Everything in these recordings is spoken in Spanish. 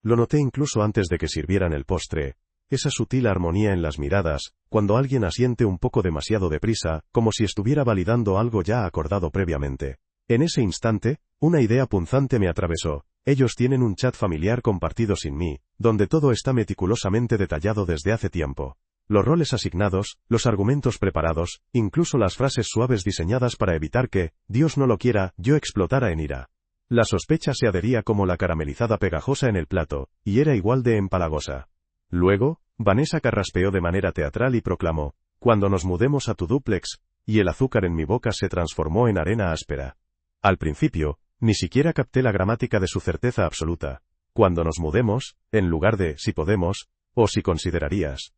Lo noté incluso antes de que sirvieran el postre. Esa sutil armonía en las miradas, cuando alguien asiente un poco demasiado deprisa, como si estuviera validando algo ya acordado previamente. En ese instante, una idea punzante me atravesó. Ellos tienen un chat familiar compartido sin mí, donde todo está meticulosamente detallado desde hace tiempo. Los roles asignados, los argumentos preparados, incluso las frases suaves diseñadas para evitar que, Dios no lo quiera, yo explotara en ira. La sospecha se adhería como la caramelizada pegajosa en el plato, y era igual de empalagosa. Luego, Vanessa carraspeó de manera teatral y proclamó, «Cuando nos mudemos a tu dúplex», y el azúcar en mi boca se transformó en arena áspera. Al principio, ni siquiera capté la gramática de su certeza absoluta. «Cuando nos mudemos», en lugar de «si podemos», o «si considerarías».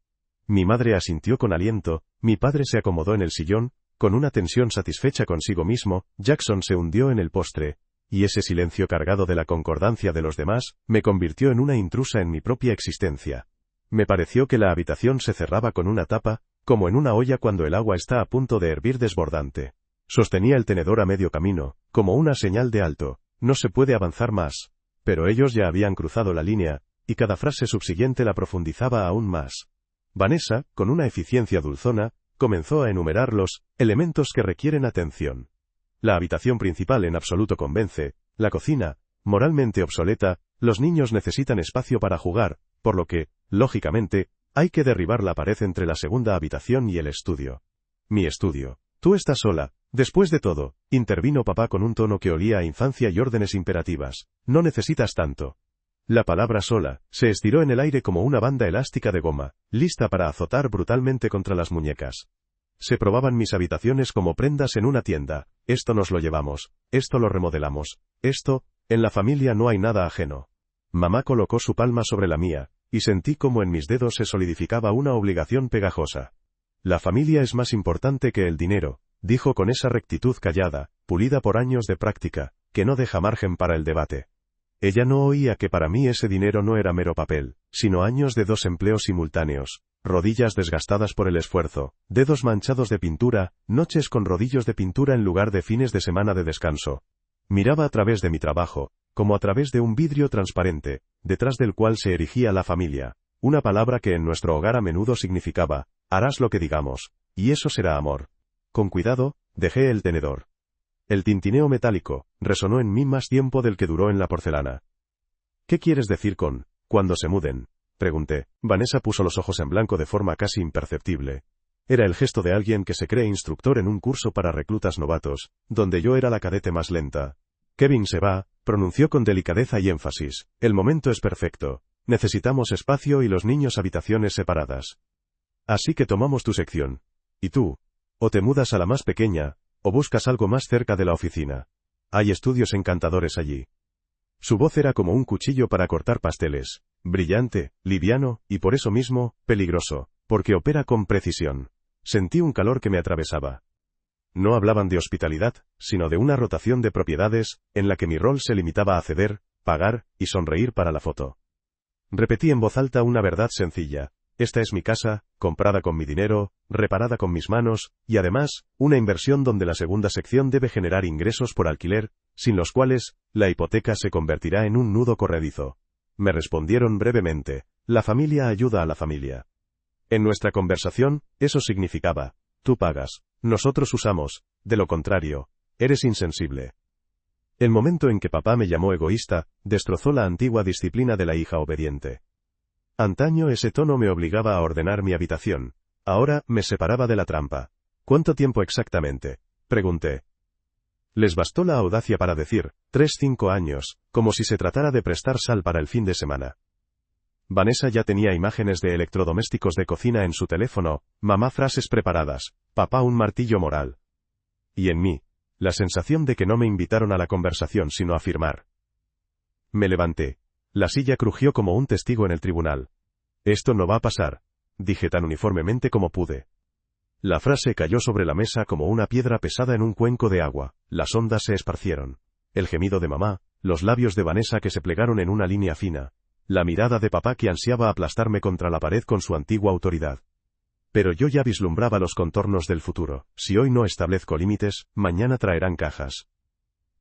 Mi madre asintió con aliento, mi padre se acomodó en el sillón, con una tensión satisfecha consigo mismo, Jackson se hundió en el postre, y ese silencio cargado de la concordancia de los demás, me convirtió en una intrusa en mi propia existencia. Me pareció que la habitación se cerraba con una tapa, como en una olla cuando el agua está a punto de hervir desbordante. Sostenía el tenedor a medio camino, como una señal de alto, no se puede avanzar más. Pero ellos ya habían cruzado la línea, y cada frase subsiguiente la profundizaba aún más. Vanessa, con una eficiencia dulzona, comenzó a enumerar los elementos que requieren atención. La habitación principal en absoluto convence, la cocina, moralmente obsoleta, los niños necesitan espacio para jugar, por lo que, lógicamente, hay que derribar la pared entre la segunda habitación y el estudio. Mi estudio. Tú estás sola. Después de todo, intervino papá con un tono que olía a infancia y órdenes imperativas. No necesitas tanto. La palabra sola se estiró en el aire como una banda elástica de goma, lista para azotar brutalmente contra las muñecas. Se probaban mis habitaciones como prendas en una tienda. Esto nos lo llevamos, esto lo remodelamos, esto, en la familia no hay nada ajeno. Mamá colocó su palma sobre la mía, y sentí como en mis dedos se solidificaba una obligación pegajosa. La familia es más importante que el dinero, dijo con esa rectitud callada, pulida por años de práctica, que no deja margen para el debate. Ella no oía que para mí ese dinero no era mero papel, sino años de 2 empleos simultáneos, rodillas desgastadas por el esfuerzo, dedos manchados de pintura, noches con rodillos de pintura en lugar de fines de semana de descanso. Miraba a través de mi trabajo, como a través de un vidrio transparente, detrás del cual se erigía la familia, una palabra que en nuestro hogar a menudo significaba, harás lo que digamos, y eso será amor. Con cuidado, dejé el tenedor. El tintineo metálico resonó en mí más tiempo del que duró en la porcelana. ¿Qué quieres decir con «cuando se muden?» pregunté. Vanessa puso los ojos en blanco de forma casi imperceptible. Era el gesto de alguien que se cree instructor en un curso para reclutas novatos, donde yo era la cadete más lenta. Kevin se va, pronunció con delicadeza y énfasis. El momento es perfecto. Necesitamos espacio y los niños habitaciones separadas. Así que tomamos tu sección. ¿Y tú? O te mudas a la más pequeña, o buscas algo más cerca de la oficina. Hay estudios encantadores allí. Su voz era como un cuchillo para cortar pasteles, brillante, liviano, y por eso mismo, peligroso, porque opera con precisión. Sentí un calor que me atravesaba. No hablaban de hospitalidad, sino de una rotación de propiedades, en la que mi rol se limitaba a ceder, pagar, y sonreír para la foto. Repetí en voz alta una verdad sencilla. Esta es mi casa, comprada con mi dinero, reparada con mis manos, y además, una inversión donde la segunda sección debe generar ingresos por alquiler, sin los cuales, la hipoteca se convertirá en un nudo corredizo. Me respondieron brevemente, la familia ayuda a la familia. En nuestra conversación, eso significaba, tú pagas, nosotros usamos, de lo contrario, eres insensible. El momento en que papá me llamó egoísta, destrozó la antigua disciplina de la hija obediente. Antaño ese tono me obligaba a ordenar mi habitación. Ahora, me separaba de la trampa. ¿Cuánto tiempo exactamente?, pregunté. Les bastó la audacia para decir, 3-5 años, como si se tratara de prestar sal para el fin de semana. Vanessa ya tenía imágenes de electrodomésticos de cocina en su teléfono, mamá frases preparadas, papá un martillo moral. Y en mí, la sensación de que no me invitaron a la conversación sino a firmar. Me levanté. La silla crujió como un testigo en el tribunal. Esto no va a pasar, dije tan uniformemente como pude. La frase cayó sobre la mesa como una piedra pesada en un cuenco de agua, las ondas se esparcieron. El gemido de mamá, los labios de Vanessa que se plegaron en una línea fina, la mirada de papá que ansiaba aplastarme contra la pared con su antigua autoridad. Pero yo ya vislumbraba los contornos del futuro. Si hoy no establezco límites, mañana traerán cajas.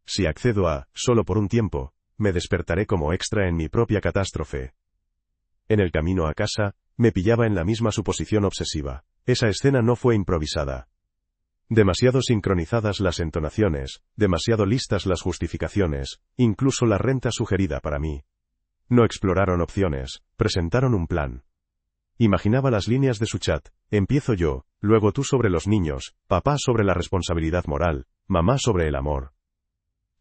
Si accedo a, solo por un tiempo, me despertaré como extra en mi propia catástrofe. En el camino a casa, me pillaba en la misma suposición obsesiva. Esa escena no fue improvisada. Demasiado sincronizadas las entonaciones, demasiado listas las justificaciones, incluso la renta sugerida para mí. No exploraron opciones, presentaron un plan. Imaginaba las líneas de su chat: empiezo yo, luego tú sobre los niños, papá sobre la responsabilidad moral, mamá sobre el amor.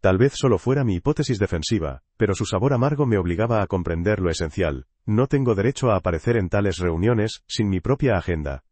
Tal vez solo fuera mi hipótesis defensiva, pero su sabor amargo me obligaba a comprender lo esencial: no tengo derecho a aparecer en tales reuniones, sin mi propia agenda.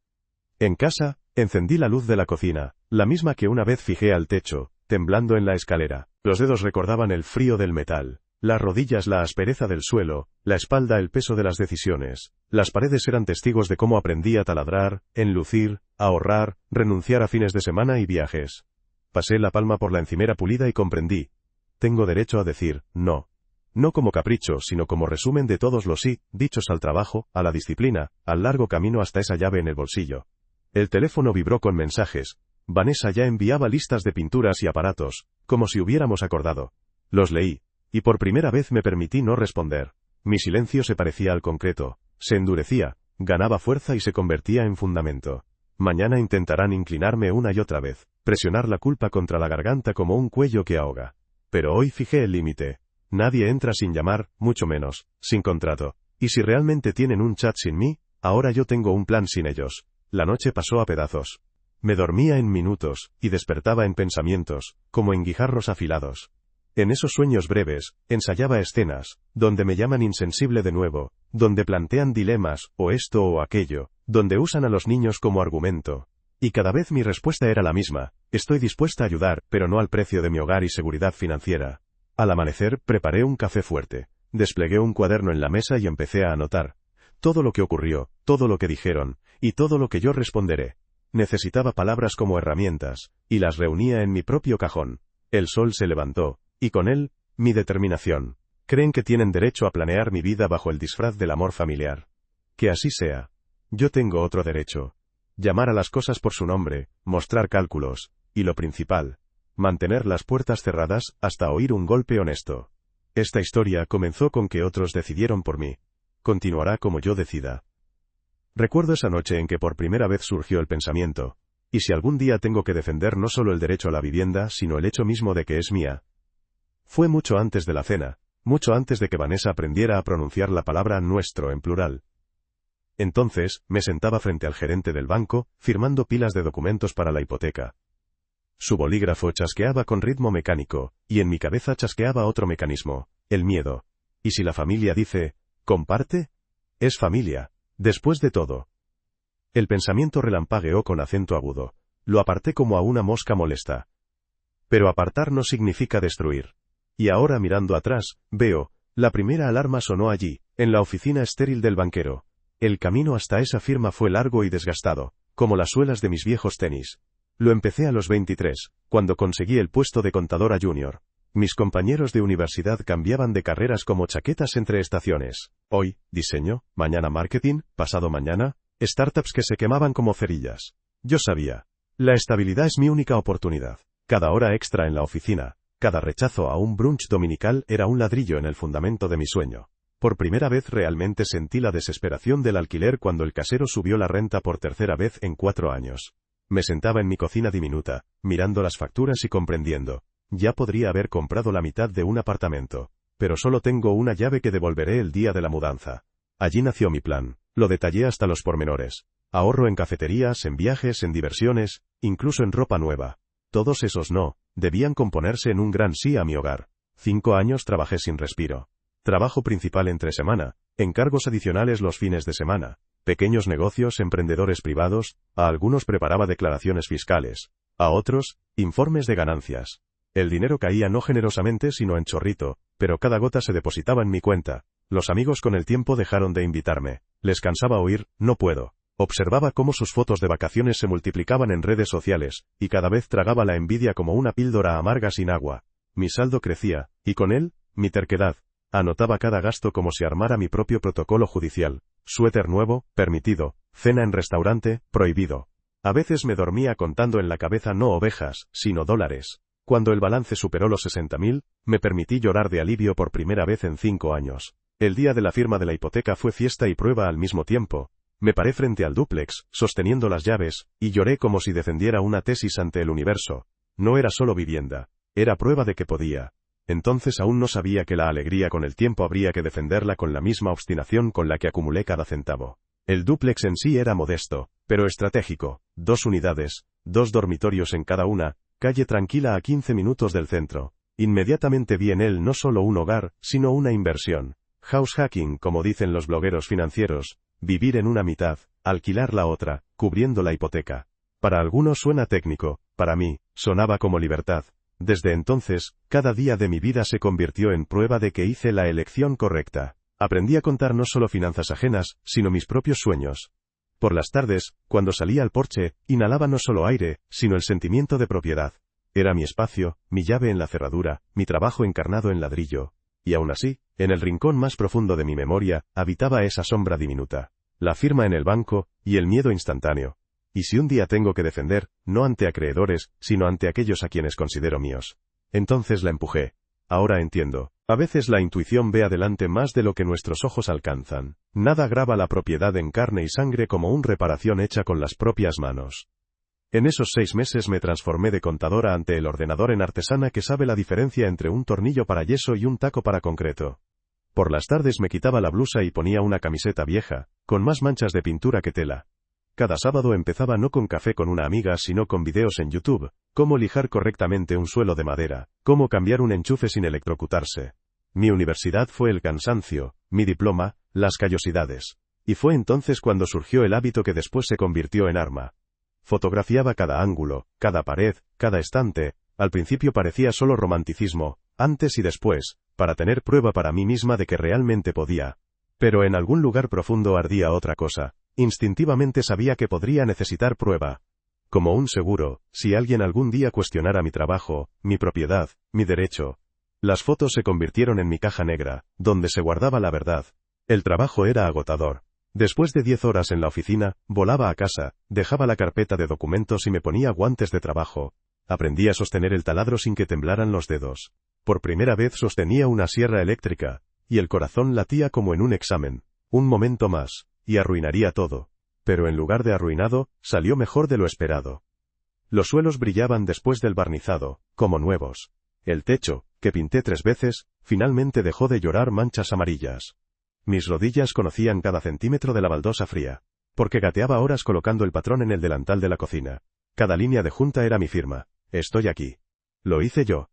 En casa, encendí la luz de la cocina, la misma que una vez fijé al techo, temblando en la escalera. Los dedos recordaban el frío del metal, las rodillas la aspereza del suelo, la espalda el peso de las decisiones. Las paredes eran testigos de cómo aprendí a taladrar, enlucir, ahorrar, renunciar a fines de semana y viajes. Pasé la palma por la encimera pulida y comprendí: tengo derecho a decir no. No como capricho, sino como resumen de todos los sí, dichos al trabajo, a la disciplina, al largo camino hasta esa llave en el bolsillo. El teléfono vibró con mensajes. Vanessa ya enviaba listas de pinturas y aparatos, como si hubiéramos acordado. Los leí, y por primera vez me permití no responder. Mi silencio se parecía al concreto, se endurecía, ganaba fuerza y se convertía en fundamento. Mañana intentarán inclinarme una y otra vez, presionar la culpa contra la garganta como un cuello que ahoga. Pero hoy fijé el límite. Nadie entra sin llamar, mucho menos, sin contrato. Y si realmente tienen un chat sin mí, ahora yo tengo un plan sin ellos. La noche pasó a pedazos. Me dormía en minutos, y despertaba en pensamientos, como en guijarros afilados. En esos sueños breves, ensayaba escenas, donde me llaman insensible de nuevo, donde plantean dilemas, o esto o aquello, donde usan a los niños como argumento. Y cada vez mi respuesta era la misma: estoy dispuesta a ayudar, pero no al precio de mi hogar y seguridad financiera. Al amanecer, preparé un café fuerte, desplegué un cuaderno en la mesa y empecé a anotar. Todo lo que ocurrió, todo lo que dijeron, y todo lo que yo responderé. Necesitaba palabras como herramientas, y las reunía en mi propio cajón. El sol se levantó, y con él, mi determinación. Creen que tienen derecho a planear mi vida bajo el disfraz del amor familiar. Que así sea. Yo tengo otro derecho. Llamar a las cosas por su nombre, mostrar cálculos, y lo principal, mantener las puertas cerradas hasta oír un golpe honesto. Esta historia comenzó con que otros decidieron por mí. Continuará como yo decida. Recuerdo esa noche en que por primera vez surgió el pensamiento: ¿y si algún día tengo que defender no solo el derecho a la vivienda, sino el hecho mismo de que es mía? Fue mucho antes de la cena, mucho antes de que Vanessa aprendiera a pronunciar la palabra nuestro en plural. Entonces, me sentaba frente al gerente del banco, firmando pilas de documentos para la hipoteca. Su bolígrafo chasqueaba con ritmo mecánico, y en mi cabeza chasqueaba otro mecanismo: el miedo. ¿Y si la familia dice, comparte? Es familia, después de todo. El pensamiento relampagueó con acento agudo. Lo aparté como a una mosca molesta. Pero apartar no significa destruir. Y ahora, mirando atrás, veo: la primera alarma sonó allí, en la oficina estéril del banquero. El camino hasta esa firma fue largo y desgastado, como las suelas de mis viejos tenis. Lo empecé a los 23, cuando conseguí el puesto de contadora junior. Mis compañeros de universidad cambiaban de carreras como chaquetas entre estaciones. Hoy, diseño; mañana marketing; pasado mañana, startups que se quemaban como cerillas. Yo sabía. La estabilidad es mi única oportunidad. Cada hora extra en la oficina, cada rechazo a un brunch dominical era un ladrillo en el fundamento de mi sueño. Por primera vez realmente sentí la desesperación del alquiler cuando el casero subió la renta por tercera vez en 4 años. Me sentaba en mi cocina diminuta, mirando las facturas y comprendiendo: ya podría haber comprado la mitad de un apartamento, pero solo tengo una llave que devolveré el día de la mudanza. Allí nació mi plan. Lo detallé hasta los pormenores. Ahorro en cafeterías, en viajes, en diversiones, incluso en ropa nueva. Todos esos no, debían componerse en un gran sí a mi hogar. 5 años trabajé sin respiro. Trabajo principal entre semana, encargos adicionales los fines de semana, pequeños negocios, emprendedores privados, a algunos preparaba declaraciones fiscales, a otros, informes de ganancias. El dinero caía no generosamente sino en chorrito, pero cada gota se depositaba en mi cuenta. Los amigos con el tiempo dejaron de invitarme. Les cansaba oír, no puedo. Observaba cómo sus fotos de vacaciones se multiplicaban en redes sociales, y cada vez tragaba la envidia como una píldora amarga sin agua. Mi saldo crecía, y con él, mi terquedad. Anotaba cada gasto como si armara mi propio protocolo judicial. Suéter nuevo, permitido; cena en restaurante, prohibido. A veces me dormía contando en la cabeza no ovejas, sino dólares. Cuando el balance superó los 60.000, me permití llorar de alivio por primera vez en 5 años. El día de la firma de la hipoteca fue fiesta y prueba al mismo tiempo. Me paré frente al dúplex, sosteniendo las llaves, y lloré como si defendiera una tesis ante el universo. No era solo vivienda. Era prueba de que podía. Entonces aún no sabía que la alegría con el tiempo habría que defenderla con la misma obstinación con la que acumulé cada centavo. El dúplex en sí era modesto, pero estratégico. 2 unidades, 2 dormitorios en cada una, calle tranquila a 15 minutos del centro. Inmediatamente vi en él no solo un hogar, sino una inversión. House hacking, como dicen los blogueros financieros, vivir en una mitad, alquilar la otra, cubriendo la hipoteca. Para algunos suena técnico, para mí, sonaba como libertad. Desde entonces, cada día de mi vida se convirtió en prueba de que hice la elección correcta. Aprendí a contar no solo finanzas ajenas, sino mis propios sueños. Por las tardes, cuando salía al porche, inhalaba no solo aire, sino el sentimiento de propiedad. Era mi espacio, mi llave en la cerradura, mi trabajo encarnado en ladrillo. Y aún así, en el rincón más profundo de mi memoria, habitaba esa sombra diminuta. La firma en el banco, y el miedo instantáneo. Y si un día tengo que defender, no ante acreedores, sino ante aquellos a quienes considero míos. Entonces la empujé. Ahora entiendo. A veces la intuición ve adelante más de lo que nuestros ojos alcanzan. Nada graba la propiedad en carne y sangre como una reparación hecha con las propias manos. En esos 6 meses me transformé de contadora ante el ordenador en artesana que sabe la diferencia entre un tornillo para yeso y un taco para concreto. Por las tardes me quitaba la blusa y ponía una camiseta vieja, con más manchas de pintura que tela. Cada sábado empezaba no con café con una amiga sino con videos en YouTube, cómo lijar correctamente un suelo de madera, cómo cambiar un enchufe sin electrocutarse. Mi universidad fue el cansancio, mi diploma, las callosidades. Y fue entonces cuando surgió el hábito que después se convirtió en arma. Fotografiaba cada ángulo, cada pared, cada estante. Al principio parecía solo romanticismo, antes y después, para tener prueba para mí misma de que realmente podía. Pero en algún lugar profundo ardía otra cosa. Instintivamente sabía que podría necesitar prueba. Como un seguro, si alguien algún día cuestionara mi trabajo, mi propiedad, mi derecho. Las fotos se convirtieron en mi caja negra, donde se guardaba la verdad. El trabajo era agotador. Después de 10 horas en la oficina, volaba a casa, dejaba la carpeta de documentos y me ponía guantes de trabajo. Aprendí a sostener el taladro sin que temblaran los dedos. Por primera vez sostenía una sierra eléctrica, y el corazón latía como en un examen. Un momento más, y arruinaría todo. Pero en lugar de arruinado, salió mejor de lo esperado. Los suelos brillaban después del barnizado, como nuevos. El techo, que pinté 3 veces, finalmente dejó de llorar manchas amarillas. Mis rodillas conocían cada centímetro de la baldosa fría, porque gateaba horas colocando el patrón en el delantal de la cocina. Cada línea de junta era mi firma. Estoy aquí. Lo hice yo.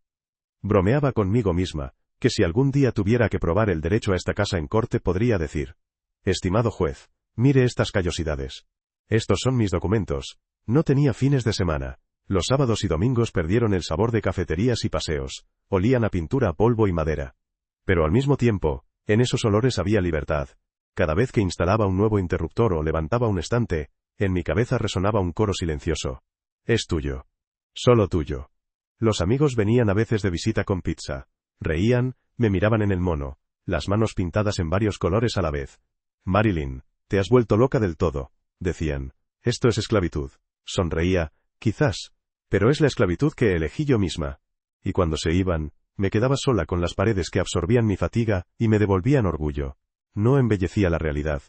Bromeaba conmigo misma, que si algún día tuviera que probar el derecho a esta casa en corte podría decir: estimado juez, mire estas callosidades. Estos son mis documentos. No tenía fines de semana. Los sábados y domingos perdieron el sabor de cafeterías y paseos. Olían a pintura, polvo y madera. Pero al mismo tiempo, en esos olores había libertad. Cada vez que instalaba un nuevo interruptor o levantaba un estante, en mi cabeza resonaba un coro silencioso. Es tuyo. Solo tuyo. Los amigos venían a veces de visita con pizza. Reían, me miraban en el mono, las manos pintadas en varios colores a la vez. Marilyn, te has vuelto loca del todo, decían. Esto es esclavitud. Sonreía, quizás, pero es la esclavitud que elegí yo misma. Y cuando se iban, me quedaba sola con las paredes que absorbían mi fatiga y me devolvían orgullo. No embellecía la realidad.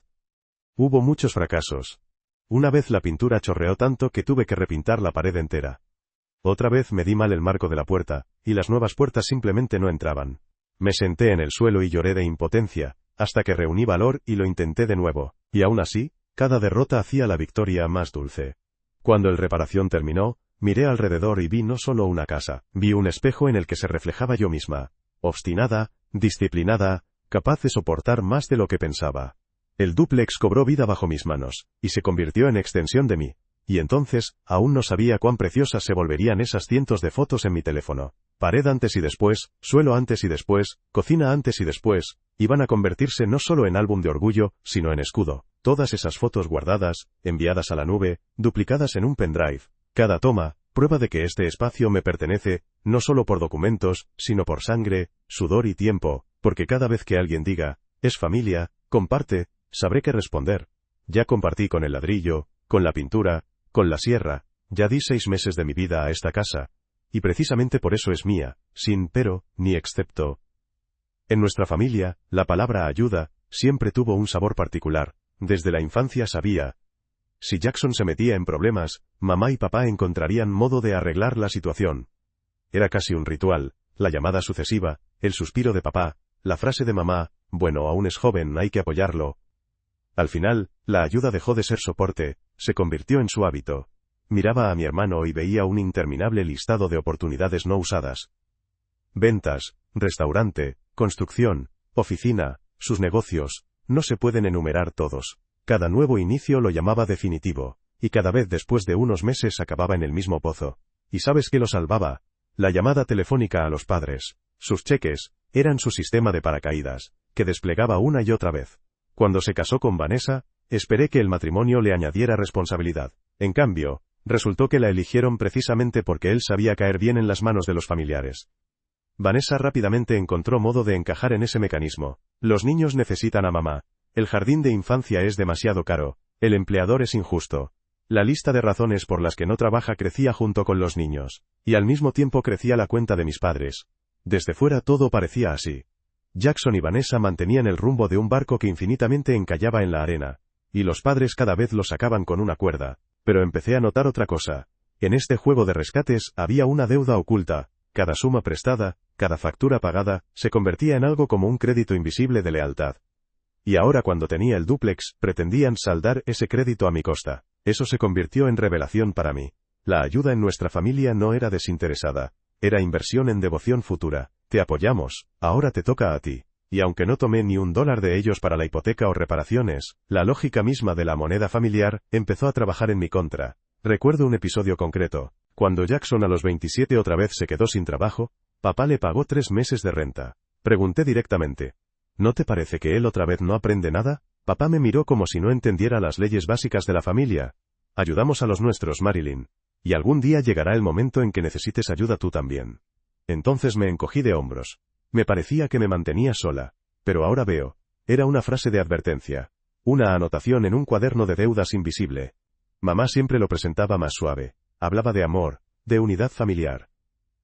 Hubo muchos fracasos. Una vez la pintura chorreó tanto que tuve que repintar la pared entera. Otra vez me di mal el marco de la puerta, y las nuevas puertas simplemente no entraban. Me senté en el suelo y lloré de impotencia, hasta que reuní valor y lo intenté de nuevo, y aún así, cada derrota hacía la victoria más dulce. Cuando el reparación terminó, miré alrededor y vi no solo una casa, vi un espejo en el que se reflejaba yo misma, obstinada, disciplinada, capaz de soportar más de lo que pensaba. El dúplex cobró vida bajo mis manos, y se convirtió en extensión de mí. Y entonces, aún no sabía cuán preciosas se volverían esas cientos de fotos en mi teléfono. Pared antes y después, suelo antes y después, cocina antes y después, iban a convertirse no solo en álbum de orgullo, sino en escudo. Todas esas fotos guardadas, enviadas a la nube, duplicadas en un pendrive. Cada toma, prueba de que este espacio me pertenece, no solo por documentos, sino por sangre, sudor y tiempo, porque cada vez que alguien diga, es familia, comparte, sabré qué responder. Ya compartí con el ladrillo, con la pintura, con la sierra, ya di 6 meses de mi vida a esta casa. y precisamente por eso es mía, sin pero, ni excepto. En nuestra familia, la palabra ayuda siempre tuvo un sabor particular. Desde la infancia sabía. Si Jackson se metía en problemas, mamá y papá encontrarían modo de arreglar la situación. Era casi un ritual, la llamada sucesiva, el suspiro de papá, la frase de mamá, bueno, aún es joven, hay que apoyarlo. Al final, la ayuda dejó de ser soporte, se convirtió en su hábito. Miraba a mi hermano y veía un interminable listado de oportunidades no usadas. Ventas, restaurante, construcción, oficina, sus negocios, no se pueden enumerar todos. Cada nuevo inicio lo llamaba definitivo, y cada vez después de unos meses acababa en el mismo pozo. ¿Y sabes qué lo salvaba? La llamada telefónica a los padres. Sus cheques eran su sistema de paracaídas, que desplegaba una y otra vez. Cuando se casó con Vanessa, esperé que el matrimonio le añadiera responsabilidad. En cambio, resultó que la eligieron precisamente porque él sabía caer bien en las manos de los familiares. Vanessa rápidamente encontró modo de encajar en ese mecanismo. Los niños necesitan a mamá. El jardín de infancia es demasiado caro. El empleador es injusto. La lista de razones por las que no trabaja crecía junto con los niños. Y al mismo tiempo crecía la cuenta de mis padres. Desde fuera todo parecía así. Jackson y Vanessa mantenían el rumbo de un barco que infinitamente encallaba en la arena. Y los padres cada vez lo sacaban con una cuerda. Pero empecé a notar otra cosa. En este juego de rescates había una deuda oculta. Cada suma prestada, cada factura pagada, se convertía en algo como un crédito invisible de lealtad. Y ahora cuando tenía el dúplex, pretendían saldar ese crédito a mi costa. Eso se convirtió en revelación para mí. La ayuda en nuestra familia no era desinteresada. Era inversión en devoción futura. Te apoyamos, ahora te toca a ti. Y aunque no tomé ni $1 de ellos para la hipoteca o reparaciones, la lógica misma de la moneda familiar empezó a trabajar en mi contra. Recuerdo un episodio concreto. Cuando Jackson a los 27 otra vez se quedó sin trabajo, papá le pagó 3 meses de renta. Pregunté directamente. ¿No te parece que él otra vez no aprende nada? Papá me miró como si no entendiera las leyes básicas de la familia. Ayudamos a los nuestros, Marilyn. Y algún día llegará el momento en que necesites ayuda tú también. Entonces me encogí de hombros. Me parecía que me mantenía sola. Pero ahora veo. Era una frase de advertencia. Una anotación en un cuaderno de deudas invisible. Mamá siempre lo presentaba más suave. Hablaba de amor, de unidad familiar.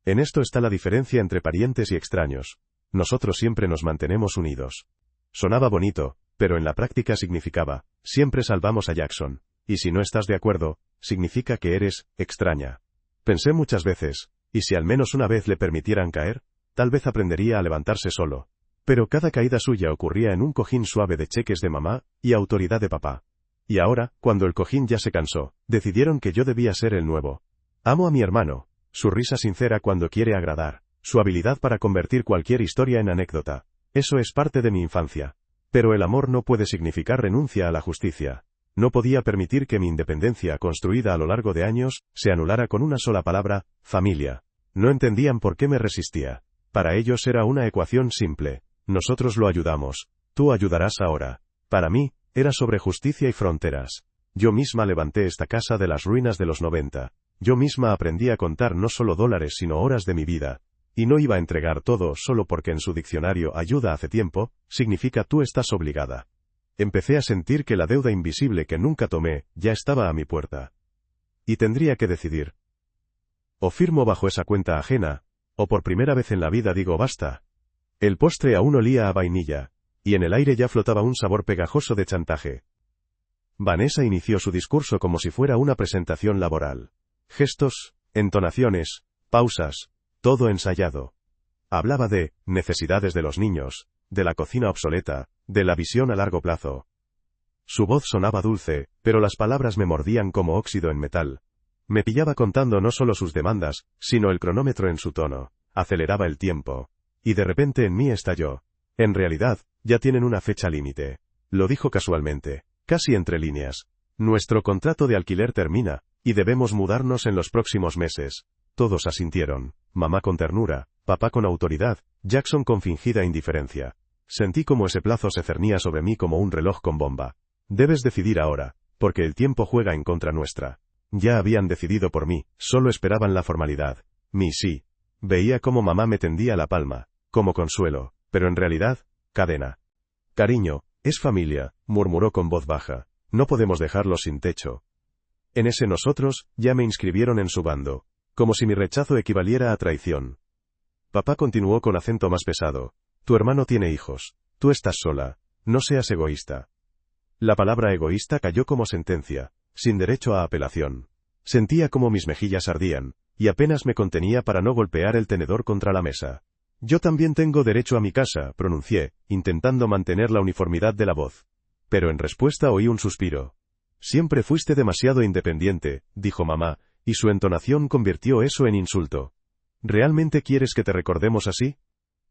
En esto está la diferencia entre parientes y extraños. Nosotros siempre nos mantenemos unidos. Sonaba bonito, pero en la práctica significaba, siempre salvamos a Jackson. Y si no estás de acuerdo, significa que eres extraña. Pensé muchas veces, ¿y si al menos una vez le permitieran caer? Tal vez aprendería a levantarse solo. Pero cada caída suya ocurría en un cojín suave de cheques de mamá y autoridad de papá. Y ahora, cuando el cojín ya se cansó, decidieron que yo debía ser el nuevo. Amo a mi hermano. Su risa sincera cuando quiere agradar. Su habilidad para convertir cualquier historia en anécdota. Eso es parte de mi infancia. Pero el amor no puede significar renuncia a la justicia. No podía permitir que mi independencia, construida a lo largo de años, se anulara con una sola palabra, familia. No entendían por qué me resistía. Para ellos era una ecuación simple. Nosotros lo ayudamos. Tú ayudarás ahora. Para mí, era sobre justicia y fronteras. Yo misma levanté esta casa de las ruinas de los 90. Yo misma aprendí a contar no solo dólares sino horas de mi vida. Y no iba a entregar todo solo porque en su diccionario ayuda hace tiempo, significa tú estás obligada. Empecé a sentir que la deuda invisible que nunca tomé, ya estaba a mi puerta. Y tendría que decidir. O firmo bajo esa cuenta ajena, o por primera vez en la vida digo basta. El postre aún olía a vainilla, y en el aire ya flotaba un sabor pegajoso de chantaje. Vanessa inició su discurso como si fuera una presentación laboral. Gestos, entonaciones, pausas, todo ensayado. Hablaba de necesidades de los niños, de la cocina obsoleta, de la visión a largo plazo. Su voz sonaba dulce, pero las palabras me mordían como óxido en metal. Me pillaba contando no solo sus demandas, sino el cronómetro en su tono. Aceleraba el tiempo. Y de repente en mí estalló. En realidad, ya tienen una fecha límite. Lo dijo casualmente, casi entre líneas. Nuestro contrato de alquiler termina, y debemos mudarnos en los próximos meses. Todos asintieron, mamá con ternura, papá con autoridad, Jackson con fingida indiferencia. Sentí como ese plazo se cernía sobre mí como un reloj con bomba. Debes decidir ahora, porque el tiempo juega en contra nuestra. Ya habían decidido por mí, solo esperaban la formalidad. Mi sí. Veía cómo mamá me tendía la palma, como consuelo, pero en realidad, cadena. Cariño, es familia, murmuró con voz baja. No podemos dejarlos sin techo. En ese nosotros, ya me inscribieron en su bando. como si mi rechazo equivaliera a traición. Papá continuó con acento más pesado. Tu hermano tiene hijos. Tú estás sola. No seas egoísta. La palabra egoísta cayó como sentencia, sin derecho a apelación. Sentía como mis mejillas ardían, y apenas me contenía para no golpear el tenedor contra la mesa. Yo también tengo derecho a mi casa, pronuncié, intentando mantener la uniformidad de la voz. Pero en respuesta oí un suspiro. Siempre fuiste demasiado independiente, dijo mamá, y su entonación convirtió eso en insulto. ¿Realmente quieres que te recordemos así?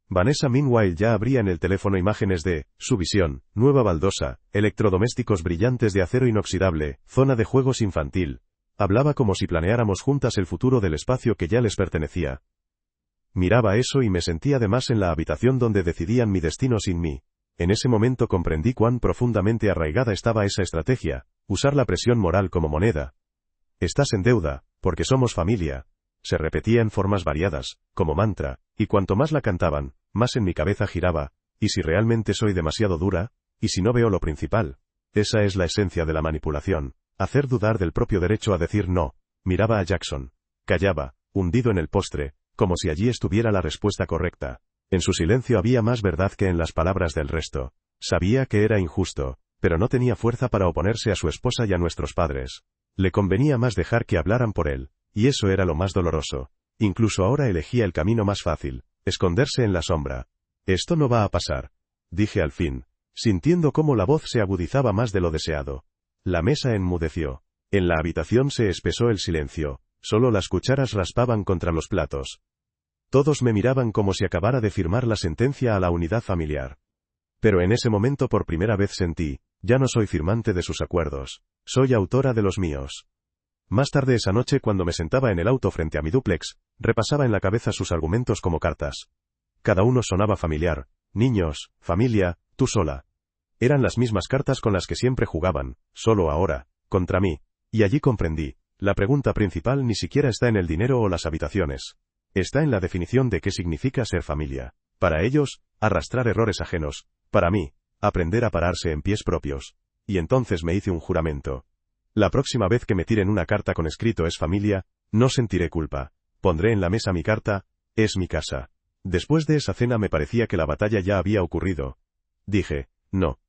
Vanessa meanwhile ya abría en el teléfono imágenes de su visión, nueva baldosa, electrodomésticos brillantes de acero inoxidable, zona de juegos infantil. Hablaba como si planeáramos juntas el futuro del espacio que ya les pertenecía. Miraba eso y me sentía además en la habitación donde decidían mi destino sin mí. En ese momento comprendí cuán profundamente arraigada estaba esa estrategia, usar la presión moral como moneda. Estás en deuda, porque somos familia. Se repetía en formas variadas, como mantra, y cuanto más la cantaban, más en mi cabeza giraba. ¿Y si realmente soy demasiado dura? ¿Y si no veo lo principal? Esa es la esencia de la manipulación, hacer dudar del propio derecho a decir no. Miraba a Jackson. Callaba, hundido en el postre, como si allí estuviera la respuesta correcta. En su silencio había más verdad que en las palabras del resto. Sabía que era injusto, pero no tenía fuerza para oponerse a su esposa y a nuestros padres. Le convenía más dejar que hablaran por él, y eso era lo más doloroso. Incluso ahora elegía el camino más fácil, esconderse en la sombra. Esto no va a pasar, dije al fin, sintiendo cómo la voz se agudizaba más de lo deseado. La mesa enmudeció. En la habitación se espesó el silencio, solo las cucharas raspaban contra los platos. Todos me miraban como si acabara de firmar la sentencia a la unidad familiar. Pero en ese momento por primera vez sentí, ya no soy firmante de sus acuerdos, soy autora de los míos. Más tarde esa noche cuando me sentaba en el auto frente a mi dúplex, repasaba en la cabeza sus argumentos como cartas. Cada uno sonaba familiar, niños, familia, tú sola. Eran las mismas cartas con las que siempre jugaban, solo ahora, contra mí. Y allí comprendí, la pregunta principal ni siquiera está en el dinero o las habitaciones. Está en la definición de qué significa ser familia. Para ellos, arrastrar errores ajenos. Para mí, aprender a pararse en pies propios. Y entonces me hice un juramento. La próxima vez que me tiren una carta con escrito es familia, no sentiré culpa. Pondré en la mesa mi carta, es mi casa. Después de esa cena me parecía que la batalla ya había ocurrido. Dije, no.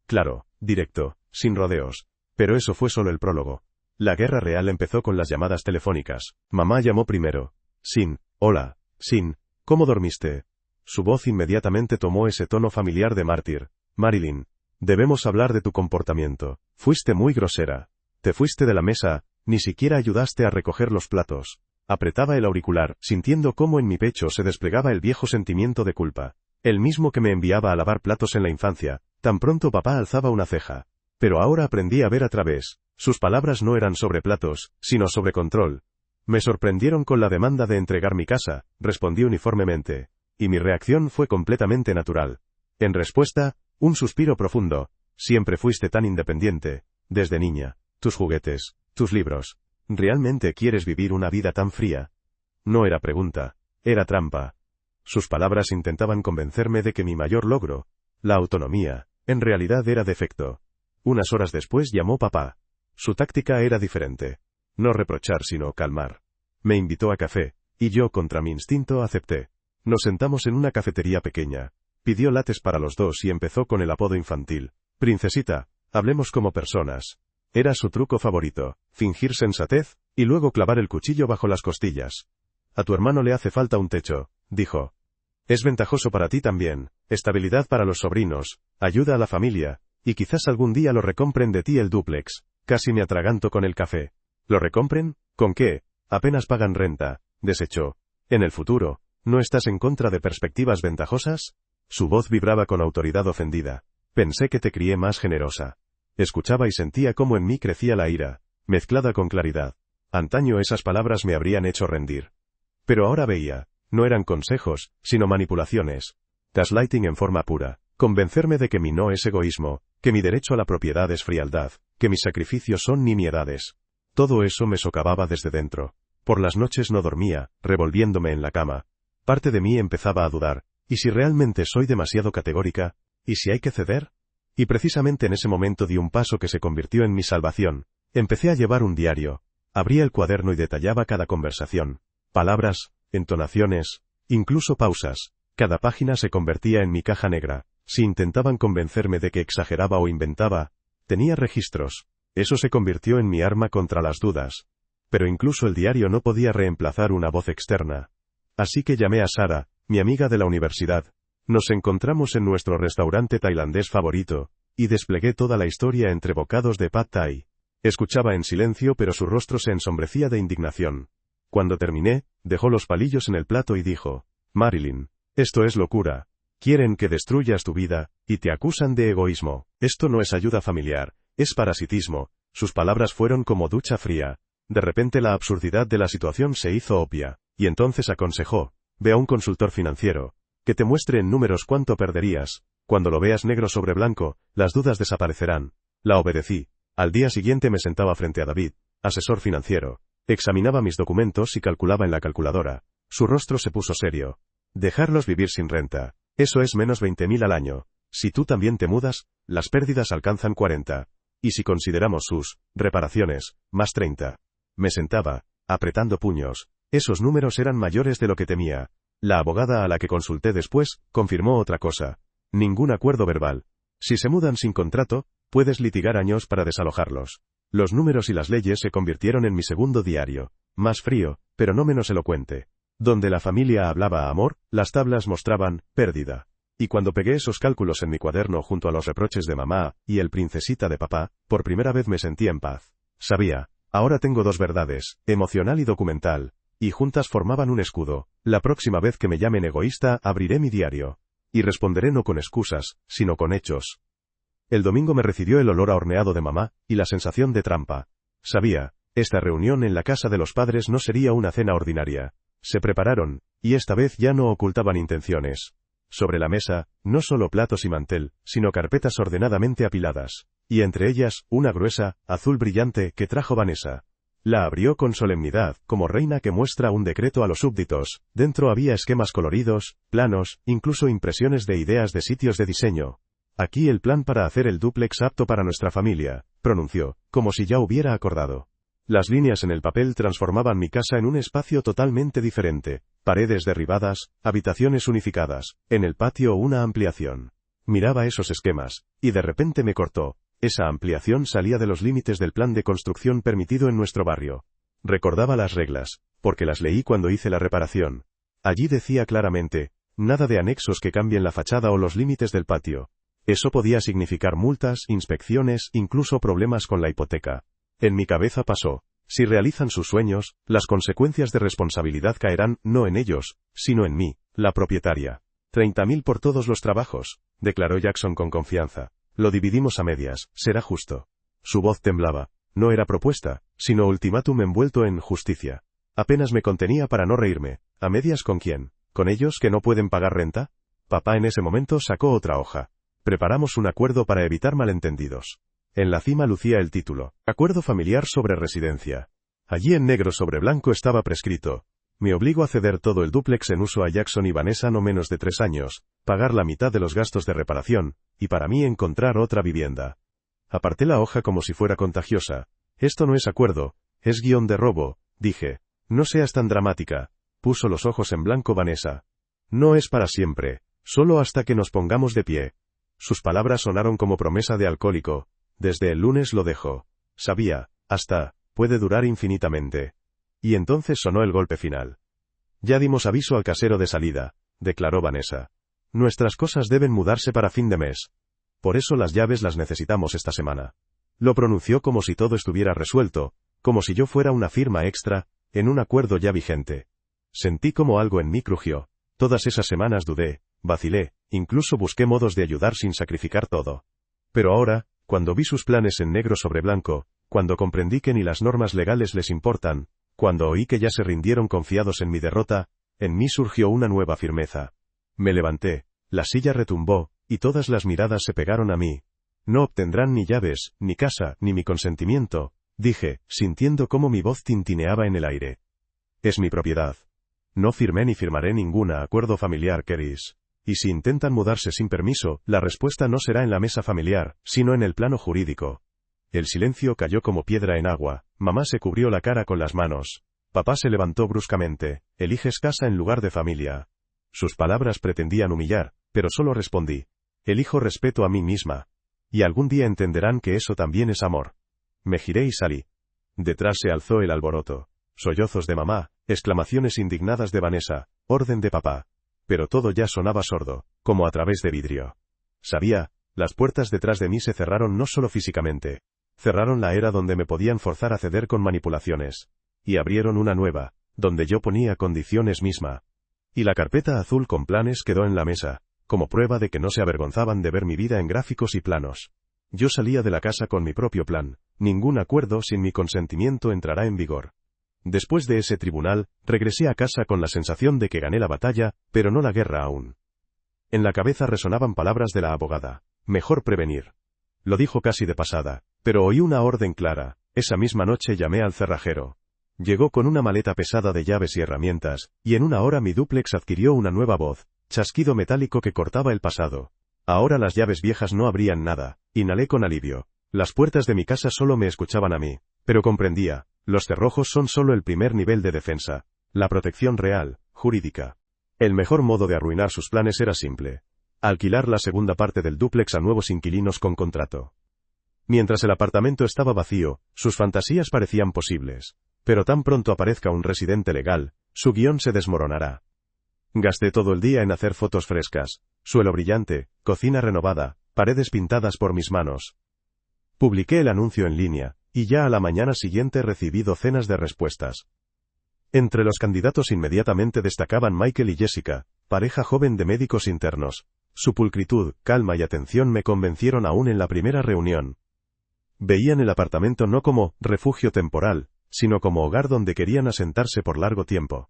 Claro, directo, sin rodeos. Pero eso fue solo el prólogo. La guerra real empezó con las llamadas telefónicas. Mamá llamó primero. Sin, hola, Sin, ¿cómo dormiste? Su voz inmediatamente tomó ese tono familiar de mártir. Marilyn, debemos hablar de tu comportamiento. Fuiste muy grosera. Te fuiste de la mesa, ni siquiera ayudaste a recoger los platos. Apretaba el auricular, sintiendo cómo en mi pecho se desplegaba el viejo sentimiento de culpa. El mismo que me enviaba a lavar platos en la infancia, tan pronto papá alzaba una ceja. Pero ahora aprendí a ver a través. Sus palabras no eran sobre platos, sino sobre control. Me sorprendieron con la demanda de entregar mi casa, respondí uniformemente. Y mi reacción fue completamente natural. En respuesta, un suspiro profundo. Siempre fuiste tan independiente. Desde niña. Tus juguetes, tus libros. ¿Realmente quieres vivir una vida tan fría? No era pregunta. Era trampa. Sus palabras intentaban convencerme de que mi mayor logro, la autonomía, en realidad era defecto. Unas horas después llamó papá. Su táctica era diferente. No reprochar sino calmar. Me invitó a café, y yo contra mi instinto acepté. Nos sentamos en una cafetería pequeña. Pidió lates para los dos y empezó con el apodo infantil. Princesita, hablemos como personas. Era su truco favorito, fingir sensatez, y luego clavar el cuchillo bajo las costillas. A tu hermano le hace falta un techo, dijo. Es ventajoso para ti también, estabilidad para los sobrinos, ayuda a la familia, y quizás algún día lo recompren de ti el dúplex. Casi me atraganto con el café. ¿Lo recompren? ¿Con qué? Apenas pagan renta, desechó. En el futuro, ¿no estás en contra de perspectivas ventajosas? Su voz vibraba con autoridad ofendida. Pensé que te crié más generosa. Escuchaba y sentía cómo en mí crecía la ira, mezclada con claridad. Antaño esas palabras me habrían hecho rendir. Pero ahora veía, no eran consejos, sino manipulaciones. Gaslighting en forma pura. Convencerme de que mi no es egoísmo, que mi derecho a la propiedad es frialdad, que mis sacrificios son nimiedades. Todo eso me socavaba desde dentro. Por las noches no dormía, revolviéndome en la cama. Parte de mí empezaba a dudar. ¿Y si realmente soy demasiado categórica? ¿Y si hay que ceder? Y precisamente en ese momento di un paso que se convirtió en mi salvación. Empecé a llevar un diario. Abría el cuaderno y detallaba cada conversación. Palabras, entonaciones, incluso pausas. Cada página se convertía en mi caja negra. Si intentaban convencerme de que exageraba o inventaba, tenía registros. Eso se convirtió en mi arma contra las dudas. Pero incluso el diario no podía reemplazar una voz externa. Así que llamé a Sara, mi amiga de la universidad. Nos encontramos en nuestro restaurante tailandés favorito, y desplegué toda la historia entre bocados de pad thai. Escuchaba en silencio, pero su rostro se ensombrecía de indignación. Cuando terminé, dejó los palillos en el plato y dijo: Marilyn, esto es locura. Quieren que destruyas tu vida, y te acusan de egoísmo. Esto no es ayuda familiar, es parasitismo. Sus palabras fueron como ducha fría. De repente la absurdidad de la situación se hizo obvia, y entonces aconsejó: ve a un consultor financiero, que te muestre en números cuánto perderías. Cuando lo veas negro sobre blanco, las dudas desaparecerán. La obedecí. Al día siguiente me sentaba frente a David, asesor financiero. Examinaba mis documentos y calculaba en la calculadora. Su rostro se puso serio. Dejarlos vivir sin renta. Eso es menos 20.000 al año. Si tú también te mudas, las pérdidas alcanzan 40. Y si consideramos sus reparaciones, más 30. Me sentaba, apretando puños. Esos números eran mayores de lo que temía. La abogada a la que consulté después, confirmó otra cosa. Ningún acuerdo verbal. Si se mudan sin contrato, puedes litigar años para desalojarlos. Los números y las leyes se convirtieron en mi segundo diario. Más frío, pero no menos elocuente. Donde la familia hablaba amor, las tablas mostraban pérdida. Y cuando pegué esos cálculos en mi cuaderno junto a los reproches de mamá y el princesita de papá, por primera vez me sentí en paz. Sabía, ahora tengo dos verdades, emocional y documental, y juntas formaban un escudo. La próxima vez que me llamen egoísta, abriré mi diario. Y responderé no con excusas, sino con hechos. El domingo me recibió el olor a horneado de mamá, y la sensación de trampa. Sabía, esta reunión en la casa de los padres no sería una cena ordinaria. Se prepararon, y esta vez ya no ocultaban intenciones. Sobre la mesa, no solo platos y mantel, sino carpetas ordenadamente apiladas. Y entre ellas, una gruesa, azul brillante, que trajo Vanessa. La abrió con solemnidad, como reina que muestra un decreto a los súbditos. Dentro había esquemas coloridos, planos, incluso impresiones de ideas de sitios de diseño. Aquí el plan para hacer el dúplex apto para nuestra familia, pronunció, como si ya hubiera acordado. Las líneas en el papel transformaban mi casa en un espacio totalmente diferente. Paredes derribadas, habitaciones unificadas, en el patio una ampliación. Miraba esos esquemas, y de repente me cortó. Esa ampliación salía de los límites del plan de construcción permitido en nuestro barrio. Recordaba las reglas, porque las leí cuando hice la reparación. Allí decía claramente, nada de anexos que cambien la fachada o los límites del patio. Eso podía significar multas, inspecciones, incluso problemas con la hipoteca. En mi cabeza pasó, si realizan sus sueños, las consecuencias de responsabilidad caerán, no en ellos, sino en mí, la propietaria. 30.000 por todos los trabajos, declaró Jackson con confianza. Lo dividimos a medias, será justo. Su voz temblaba. No era propuesta, sino ultimátum envuelto en justicia. Apenas me contenía para no reírme. ¿A medias con quién? ¿Con ellos que no pueden pagar renta? Papá en ese momento sacó otra hoja. Preparamos un acuerdo para evitar malentendidos. En la cima lucía el título, Acuerdo familiar sobre residencia. Allí en negro sobre blanco estaba prescrito. Me obligo a ceder todo el dúplex en uso a Jackson y Vanessa no menos de 3 años, pagar la mitad de los gastos de reparación, y para mí encontrar otra vivienda. Aparté la hoja como si fuera contagiosa. Esto no es acuerdo, es guión de robo, dije. No seas tan dramática. Puso los ojos en blanco Vanessa. No es para siempre, solo hasta que nos pongamos de pie. Sus palabras sonaron como promesa de alcohólico. Desde el lunes lo dejo. Sabía, puede durar infinitamente. Y entonces sonó el golpe final. Ya dimos aviso al casero de salida, declaró Vanessa. Nuestras cosas deben mudarse para fin de mes. Por eso las llaves las necesitamos esta semana. Lo pronunció como si todo estuviera resuelto, como si yo fuera una firma extra, en un acuerdo ya vigente. Sentí como algo en mí crujió. Todas esas semanas dudé, vacilé, incluso busqué modos de ayudar sin sacrificar todo. Pero ahora, cuando vi sus planes en negro sobre blanco, cuando comprendí que ni las normas legales les importan, cuando oí que ya se rindieron confiados en mi derrota, en mí surgió una nueva firmeza. Me levanté, la silla retumbó, y todas las miradas se pegaron a mí. No obtendrán ni llaves, ni casa, ni mi consentimiento, dije, sintiendo cómo mi voz tintineaba en el aire. Es mi propiedad. No firmé ni firmaré ningún acuerdo familiar, Keris. Y si intentan mudarse sin permiso, la respuesta no será en la mesa familiar, sino en el plano jurídico. El silencio cayó como piedra en agua. Mamá se cubrió la cara con las manos. Papá se levantó bruscamente. Eliges casa en lugar de familia. Sus palabras pretendían humillar, pero solo respondí. Elijo respeto a mí misma. Y algún día entenderán que eso también es amor. Me giré y salí. Detrás se alzó el alboroto. Sollozos de mamá, exclamaciones indignadas de Vanessa, orden de papá. Pero todo ya sonaba sordo, como a través de vidrio. Sabía, las puertas detrás de mí se cerraron no solo físicamente. Cerraron la era donde me podían forzar a ceder con manipulaciones. Y abrieron una nueva, donde yo ponía condiciones misma. Y la carpeta azul con planes quedó en la mesa, como prueba de que no se avergonzaban de ver mi vida en gráficos y planos. Yo salía de la casa con mi propio plan. Ningún acuerdo sin mi consentimiento entrará en vigor. Después de ese tribunal, regresé a casa con la sensación de que gané la batalla, pero no la guerra aún. En la cabeza resonaban palabras de la abogada. Mejor prevenir. Lo dijo casi de pasada, pero oí una orden clara. Esa misma noche llamé al cerrajero. Llegó con una maleta pesada de llaves y herramientas, y en una hora mi dúplex adquirió una nueva voz, chasquido metálico que cortaba el pasado. Ahora las llaves viejas no abrían nada. Inhalé con alivio. Las puertas de mi casa solo me escuchaban a mí, pero comprendía. Los cerrojos son solo el primer nivel de defensa. La protección real, jurídica. El mejor modo de arruinar sus planes era simple. Alquilar la segunda parte del dúplex a nuevos inquilinos con contrato. Mientras el apartamento estaba vacío, sus fantasías parecían posibles. Pero tan pronto aparezca un residente legal, su guión se desmoronará. Gasté todo el día en hacer fotos frescas, suelo brillante, cocina renovada, paredes pintadas por mis manos. Publiqué el anuncio en línea, y ya a la mañana siguiente recibí docenas de respuestas. Entre los candidatos inmediatamente destacaban Michael y Jessica, pareja joven de médicos internos. Su pulcritud, calma y atención me convencieron aún en la primera reunión. Veían el apartamento no como refugio temporal, sino como hogar donde querían asentarse por largo tiempo.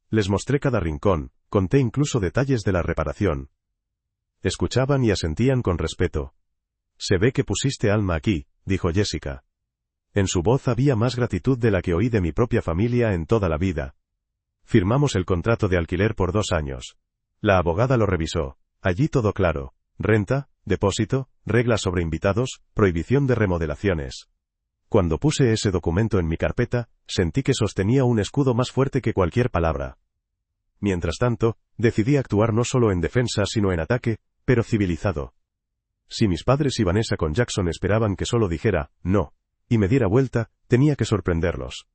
Les mostré cada rincón, conté incluso detalles de la reparación. Escuchaban y asentían con respeto. Se ve que pusiste alma aquí, dijo Jessica. En su voz había más gratitud de la que oí de mi propia familia en toda la vida. Firmamos el contrato de alquiler por 2 años. La abogada lo revisó. Allí todo claro. Renta, depósito, reglas sobre invitados, prohibición de remodelaciones. Cuando puse ese documento en mi carpeta, sentí que sostenía un escudo más fuerte que cualquier palabra. Mientras tanto, decidí actuar no solo en defensa sino en ataque, pero civilizado. Si mis padres y Vanessa con Jackson esperaban que solo dijera, no, y me diera vuelta, tenía que sorprenderlos.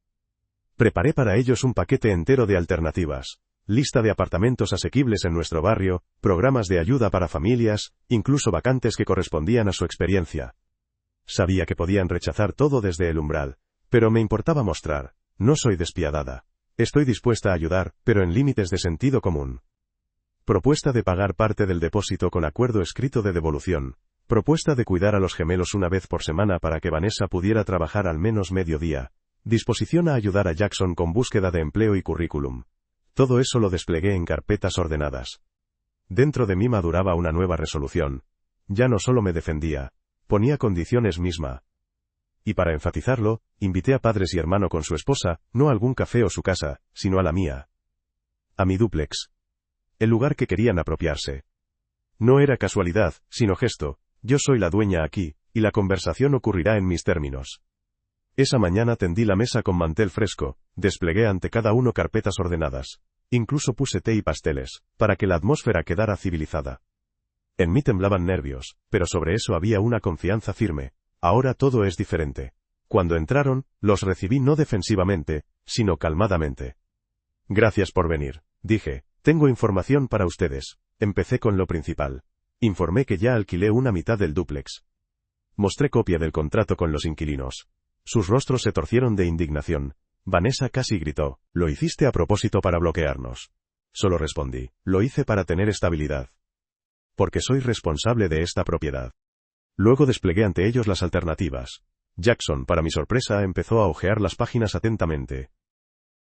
Preparé para ellos un paquete entero de alternativas. Lista de apartamentos asequibles en nuestro barrio, programas de ayuda para familias, incluso vacantes que correspondían a su experiencia. Sabía que podían rechazar todo desde el umbral, pero me importaba mostrar, no soy despiadada. Estoy dispuesta a ayudar, pero en límites de sentido común. Propuesta de pagar parte del depósito con acuerdo escrito de devolución. Propuesta de cuidar a los gemelos una vez por semana para que Vanessa pudiera trabajar al menos mediodía. Disposición a ayudar a Jackson con búsqueda de empleo y currículum. Todo eso lo desplegué en carpetas ordenadas. Dentro de mí maduraba una nueva resolución. Ya no solo me defendía, ponía condiciones misma. Y para enfatizarlo, invité a padres y hermano con su esposa, no a algún café o su casa, sino a la mía. A mi dúplex. El lugar que querían apropiarse. No era casualidad, sino gesto. Yo soy la dueña aquí, y la conversación ocurrirá en mis términos. Esa mañana tendí la mesa con mantel fresco, desplegué ante cada uno carpetas ordenadas. Incluso puse té y pasteles, para que la atmósfera quedara civilizada. En mí temblaban nervios, pero sobre eso había una confianza firme. Ahora todo es diferente. Cuando entraron, los recibí no defensivamente, sino calmadamente. Gracias por venir, dije. Tengo información para ustedes. Empecé con lo principal. Informé que ya alquilé una mitad del dúplex. Mostré copia del contrato con los inquilinos. Sus rostros se torcieron de indignación. Vanessa casi gritó, «Lo hiciste a propósito para bloquearnos». Solo respondí, «Lo hice para tener estabilidad. Porque soy responsable de esta propiedad». Luego desplegué ante ellos las alternativas. Jackson, para mi sorpresa, empezó a hojear las páginas atentamente.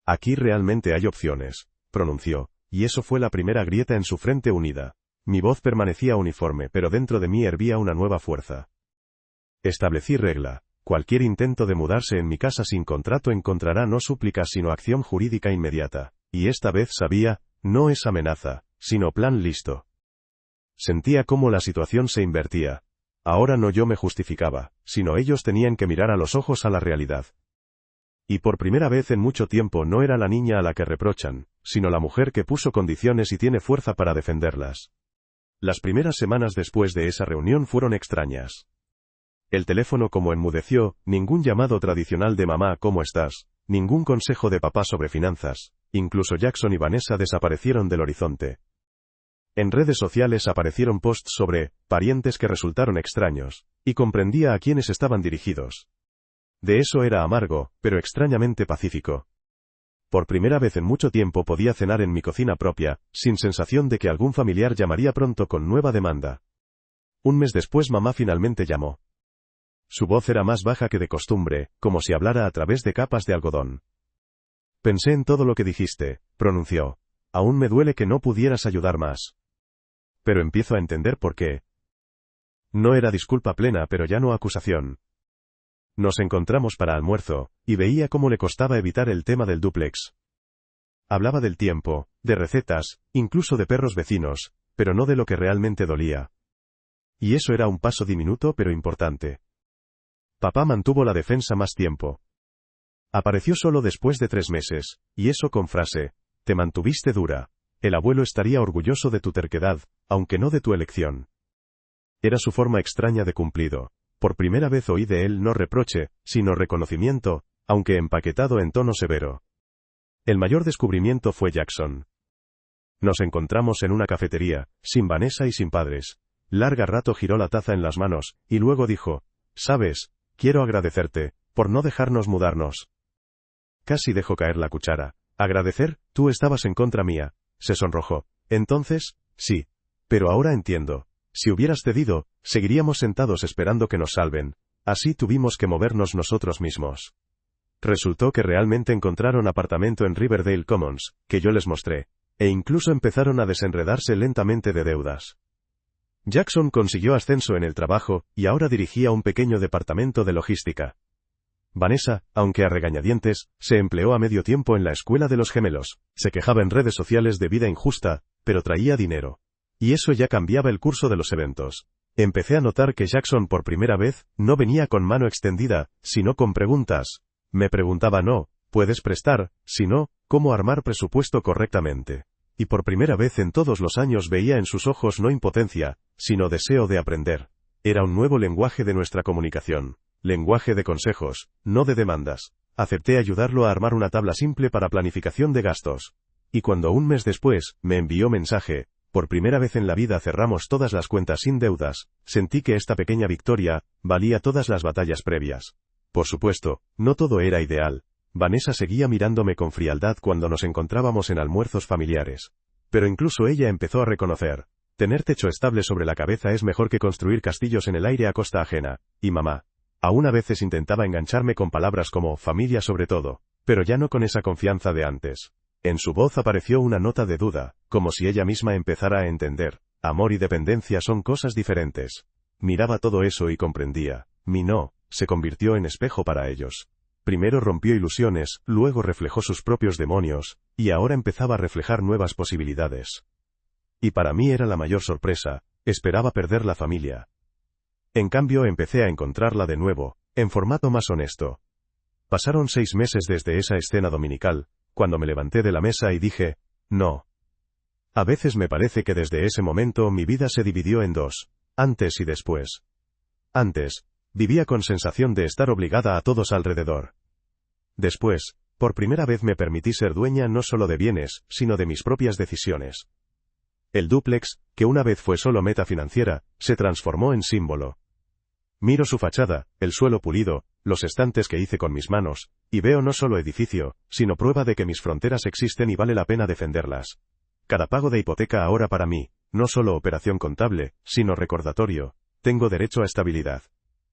«Aquí realmente hay opciones», pronunció, y eso fue la primera grieta en su frente unida. Mi voz permanecía uniforme, pero dentro de mí hervía una nueva fuerza. Establecí regla. Cualquier intento de mudarse en mi casa sin contrato encontrará no súplicas sino acción jurídica inmediata. Y esta vez sabía, no es amenaza, sino plan listo. Sentía cómo la situación se invertía. Ahora no yo me justificaba, sino ellos tenían que mirar a los ojos a la realidad. Y por primera vez en mucho tiempo no era la niña a la que reprochan, sino la mujer que puso condiciones y tiene fuerza para defenderlas. Las primeras semanas después de esa reunión fueron extrañas. El teléfono como enmudeció, ningún llamado tradicional de mamá ¿cómo estás?, ningún consejo de papá sobre finanzas, incluso Jackson y Vanessa desaparecieron del horizonte. En redes sociales aparecieron posts sobre parientes que resultaron extraños, y comprendía a quiénes estaban dirigidos. De eso era amargo, pero extrañamente pacífico. Por primera vez en mucho tiempo podía cenar en mi cocina propia, sin sensación de que algún familiar llamaría pronto con nueva demanda. Un mes después mamá finalmente llamó. Su voz era más baja que de costumbre, como si hablara a través de capas de algodón. Pensé en todo lo que dijiste, pronunció. Aún me duele que no pudieras ayudar más. Pero empiezo a entender por qué. No era disculpa plena pero ya no acusación. Nos encontramos para almuerzo, y veía cómo le costaba evitar el tema del dúplex. Hablaba del tiempo, de recetas, incluso de perros vecinos, pero no de lo que realmente dolía. Y eso era un paso diminuto pero importante. Papá mantuvo la defensa más tiempo. Apareció solo después de 3 meses, y eso con frase, te mantuviste dura. El abuelo estaría orgulloso de tu terquedad, aunque no de tu elección. Era su forma extraña de cumplido. Por primera vez oí de él no reproche, sino reconocimiento, aunque empaquetado en tono severo. El mayor descubrimiento fue Jackson. Nos encontramos en una cafetería, sin Vanessa y sin padres. Larga rato giró la taza en las manos, y luego dijo, ¿sabes? Quiero agradecerte, por no dejarnos mudarnos. Casi dejó caer la cuchara. ¿Agradecer? Tú estabas en contra mía. Se sonrojó. Entonces, sí. Pero ahora entiendo. Si hubieras cedido, seguiríamos sentados esperando que nos salven. Así tuvimos que movernos nosotros mismos. Resultó que realmente encontraron apartamento en Riverdale Commons, que yo les mostré. E incluso empezaron a desenredarse lentamente de deudas. Jackson consiguió ascenso en el trabajo, y ahora dirigía un pequeño departamento de logística. Vanessa, aunque a regañadientes, se empleó a medio tiempo en la escuela de los gemelos, se quejaba en redes sociales de vida injusta, pero traía dinero. Y eso ya cambiaba el curso de los eventos. Empecé a notar que Jackson por primera vez, no venía con mano extendida, sino con preguntas. Me preguntaba no, ¿puedes prestar? Si no, ¿cómo armar presupuesto correctamente? Y por primera vez en todos los años veía en sus ojos no impotencia, sino deseo de aprender. Era un nuevo lenguaje de nuestra comunicación. Lenguaje de consejos, no de demandas. Acepté ayudarlo a armar una tabla simple para planificación de gastos. Y cuando un mes después, me envió mensaje, por primera vez en la vida cerramos todas las cuentas sin deudas, sentí que esta pequeña victoria, valía todas las batallas previas. Por supuesto, no todo era ideal. Vanessa seguía mirándome con frialdad cuando nos encontrábamos en almuerzos familiares. Pero incluso ella empezó a reconocer, tener techo estable sobre la cabeza es mejor que construir castillos en el aire a costa ajena, y mamá. Aún a veces intentaba engancharme con palabras como familia sobre todo, pero ya no con esa confianza de antes. En su voz apareció una nota de duda, como si ella misma empezara a entender, amor y dependencia son cosas diferentes. Miraba todo eso y comprendía, mi no, se convirtió en espejo para ellos. Primero rompió ilusiones, luego reflejó sus propios demonios, y ahora empezaba a reflejar nuevas posibilidades. Y para mí era la mayor sorpresa, esperaba perder la familia. En cambio empecé a encontrarla de nuevo, en formato más honesto. Pasaron 6 meses desde esa escena dominical, cuando me levanté de la mesa y dije, no. A veces me parece que desde ese momento mi vida se dividió en 2, antes y después. Antes, vivía con sensación de estar obligada a todos alrededor. Después, por primera vez me permití ser dueña no solo de bienes, sino de mis propias decisiones. El dúplex, que una vez fue solo meta financiera, se transformó en símbolo. Miro su fachada, el suelo pulido, los estantes que hice con mis manos, y veo no solo edificio, sino prueba de que mis fronteras existen y vale la pena defenderlas. Cada pago de hipoteca ahora para mí, no solo operación contable, sino recordatorio, tengo derecho a estabilidad.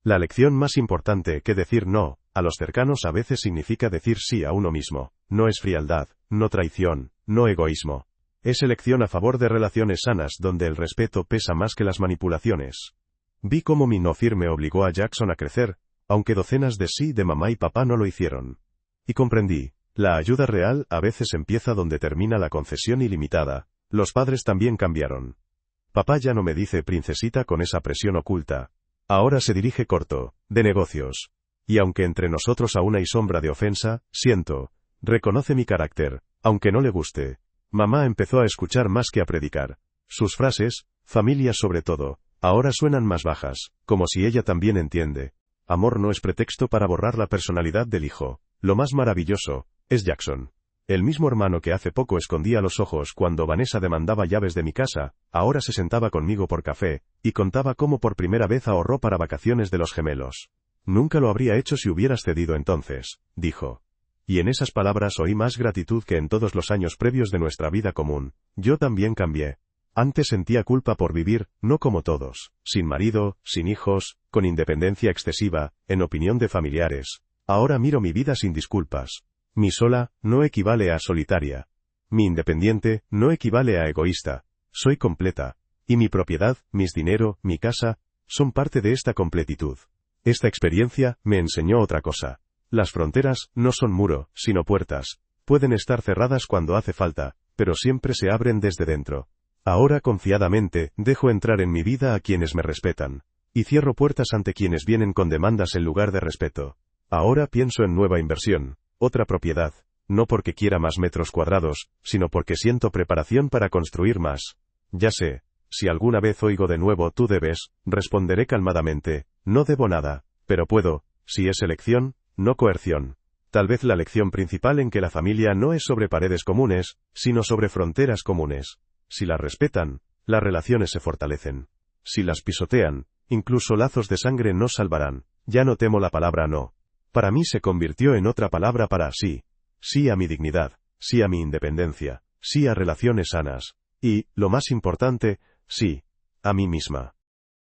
La lección más importante que decir no a los cercanos a veces significa decir sí a uno mismo. No es frialdad, no traición, no egoísmo. Es elección a favor de relaciones sanas donde el respeto pesa más que las manipulaciones. Vi cómo mi no firme obligó a Jackson a crecer, aunque docenas de sí de mamá y papá no lo hicieron. Y comprendí, la ayuda real a veces empieza donde termina la concesión ilimitada. Los padres también cambiaron. Papá ya no me dice princesita con esa presión oculta. Ahora se dirige corto, de negocios. Y aunque entre nosotros aún hay sombra de ofensa, siento. Reconoce mi carácter, aunque no le guste. Mamá empezó a escuchar más que a predicar. Sus frases, familia sobre todo, ahora suenan más bajas, como si ella también entiende. Amor no es pretexto para borrar la personalidad del hijo. Lo más maravilloso, es Jackson. El mismo hermano que hace poco escondía los ojos cuando Vanessa demandaba llaves de mi casa, ahora se sentaba conmigo por café, y contaba cómo por primera vez ahorró para vacaciones de los gemelos. Nunca lo habría hecho si hubieras cedido entonces, dijo. Y en esas palabras oí más gratitud que en todos los años previos de nuestra vida común. Yo también cambié. Antes sentía culpa por vivir, no como todos, sin marido, sin hijos, con independencia excesiva, en opinión de familiares. Ahora miro mi vida sin disculpas. Mi sola, no equivale a solitaria. Mi independiente, no equivale a egoísta. Soy completa. Y mi propiedad, mis dinero, mi casa, son parte de esta completitud. Esta experiencia, me enseñó otra cosa. Las fronteras, no son muro, sino puertas. Pueden estar cerradas cuando hace falta, pero siempre se abren desde dentro. Ahora confiadamente, dejo entrar en mi vida a quienes me respetan. Y cierro puertas ante quienes vienen con demandas en lugar de respeto. Ahora pienso en nueva inversión, otra propiedad, no porque quiera más metros cuadrados, sino porque siento preparación para construir más. Ya sé, si alguna vez oigo de nuevo tú debes, responderé calmadamente, no debo nada, pero puedo, si es elección, no coerción. Tal vez la lección principal en que la familia no es sobre paredes comunes, sino sobre fronteras comunes. Si las respetan, las relaciones se fortalecen. Si las pisotean, incluso lazos de sangre no salvarán. Ya no temo la palabra no. Para mí se convirtió en otra palabra para sí. Sí a mi dignidad, sí a mi independencia, sí a relaciones sanas. Y, lo más importante, sí, a mí misma.